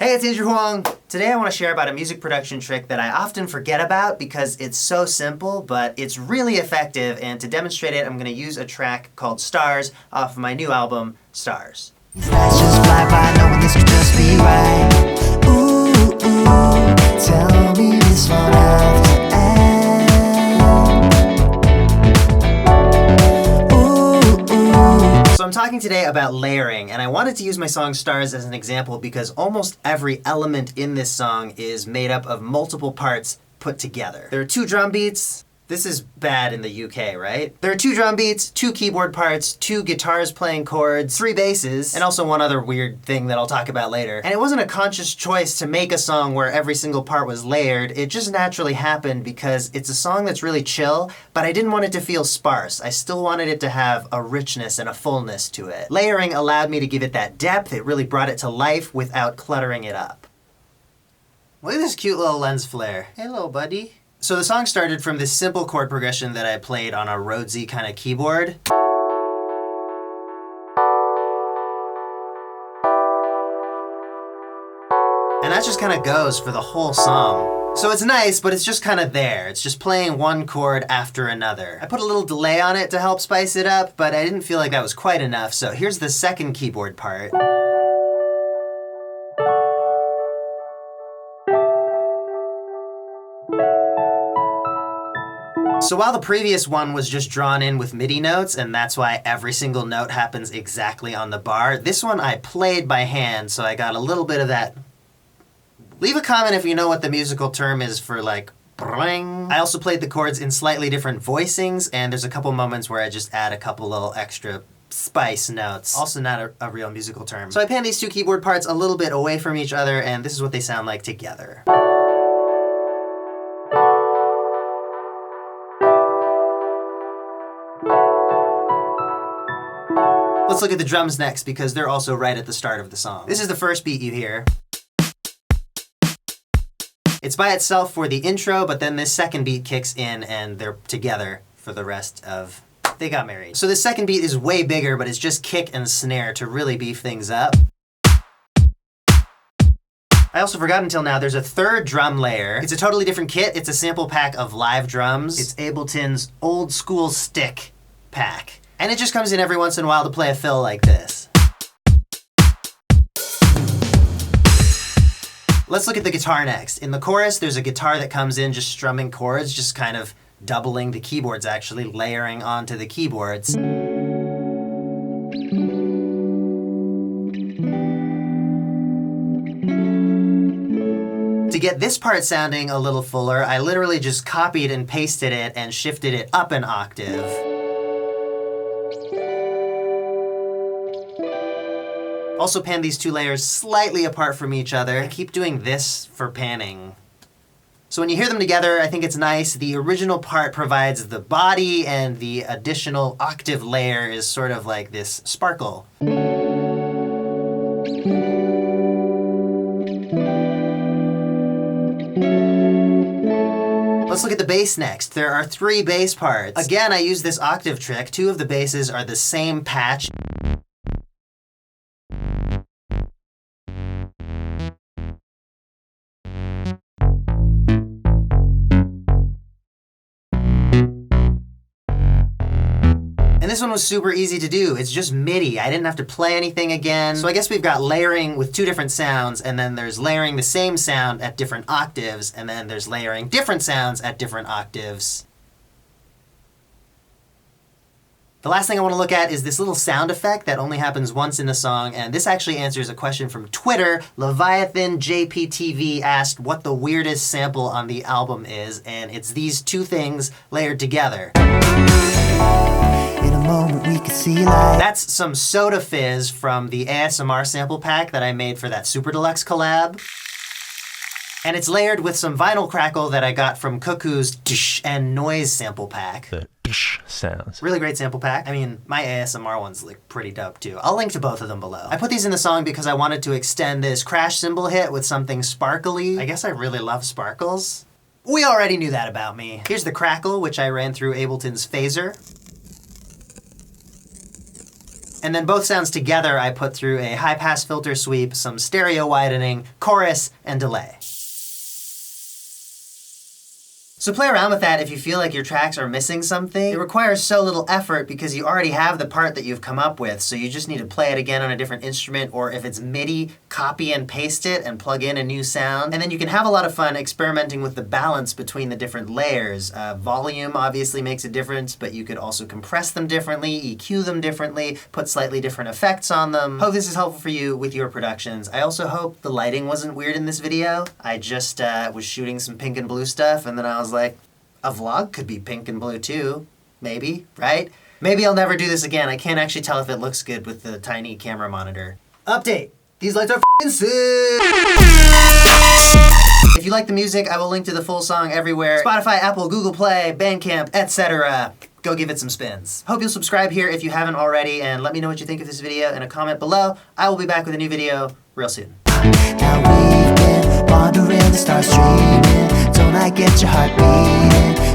Hey, it's Andrew Huang. Today I want to share about a music production trick that I often forget about because it's so simple, but it's really effective, and to demonstrate it, I'm going to use a track called Stars off of my new album, Stars. These nights just fly by, knowing this could just be right. Ooh, ooh, tell me this won't have to end. Ooh, ooh. So I'm talking today about layering, and I wanted to use my song Stars as an example because almost every element in this song is made up of multiple parts put together. There are 2 drum beats. This is bad in the UK, right? There are 2 drum beats, 2 keyboard parts, 2 guitars playing chords, 3 basses, and also one other weird thing that I'll talk about later. And it wasn't a conscious choice to make a song where every single part was layered. It just naturally happened because it's a song that's really chill, but I didn't want it to feel sparse. I still wanted it to have a richness and a fullness to it. Layering allowed me to give it that depth. It really brought it to life without cluttering it up. Look at this cute little lens flare. Hey, little buddy. So the song started from this simple chord progression that I played on a Rhodesy kind of keyboard. And that just kind of goes for the whole song. So it's nice, but it's just kind of there. It's just playing one chord after another. I put a little delay on it to help spice it up, but I didn't feel like that was quite enough, so here's the second keyboard part. So while the previous one was just drawn in with MIDI notes, and that's why every single note happens exactly on the bar, this one I played by hand, so I got a little bit of that. Leave a comment if you know what the musical term is for, like, bring. I also played the chords in slightly different voicings, and there's a couple moments where I just add a couple little extra spice notes. Also not a real musical term. So I panned these 2 keyboard parts a little bit away from each other, and this is what they sound like together. Let's look at the drums next because they're also right at the start of the song. This is the first beat you hear. It's by itself for the intro, but then this second beat kicks in and they're together for the rest of They Got Married. So the second beat is way bigger, but it's just kick and snare to really beef things up. I also forgot until now, there's a third drum layer. It's a totally different kit. It's a sample pack of live drums. It's Ableton's old school stick pack. And it just comes in every once in a while to play a fill like this. Let's look at the guitar next. In the chorus, there's a guitar that comes in just strumming chords, just kind of doubling the keyboards actually, layering onto the keyboards. To get this part sounding a little fuller, I literally just copied and pasted it and shifted it up an octave. Also pan these 2 layers slightly apart from each other. I keep doing this for panning. So when you hear them together, I think it's nice. The original part provides the body, and the additional octave layer is sort of like this sparkle. Let's look at the bass next. There are 3 bass parts. Again, I use this octave trick. 2 of the basses are the same patch. And this one was super easy to do. It's just MIDI. I didn't have to play anything again. So I guess we've got layering with 2 different sounds, and then there's layering the same sound at different octaves, and then there's layering different sounds at different octaves. The last thing I want to look at is this little sound effect that only happens once in the song, and this actually answers a question from Twitter. Leviathan JPTV asked what the weirdest sample on the album is, and it's these 2 things layered together. In a moment we could see light. That's some Soda Fizz from the ASMR sample pack that I made for that Super Deluxe collab. And it's layered with some vinyl crackle that I got from Cuckoo's Tsh and Noise sample pack. The tsh sounds. Really great sample pack. I mean, my ASMR ones look pretty dope too. I'll link to both of them below. I put these in the song because I wanted to extend this crash cymbal hit with something sparkly. I guess I really love sparkles. We already knew that about me. Here's the crackle, which I ran through Ableton's phaser. And then both sounds together I put through a high-pass filter sweep, some stereo widening, chorus, and delay. So play around with that if you feel like your tracks are missing something. It requires so little effort because you already have the part that you've come up with, so you just need to play it again on a different instrument, or if it's MIDI, copy and paste it and plug in a new sound. And then you can have a lot of fun experimenting with the balance between the different layers. Volume obviously makes a difference, but you could also compress them differently, EQ them differently, put slightly different effects on them. Hope this is helpful for you with your productions. I also hope the lighting wasn't weird in this video. I just was shooting some pink and blue stuff, and then I was like, a vlog could be pink and blue too, maybe, right? Maybe I'll never do this again. I can't actually tell if it looks good with the tiny camera monitor. Update! These lights are f***ing sick! If you like the music, I will link to the full song everywhere. Spotify, Apple, Google Play, Bandcamp, etc. Go give it some spins. Hope you'll subscribe here if you haven't already, and let me know what you think of this video in a comment below. I will be back with a new video real soon. Now we've been wandering the stars streaming. Don't I get your heart beating?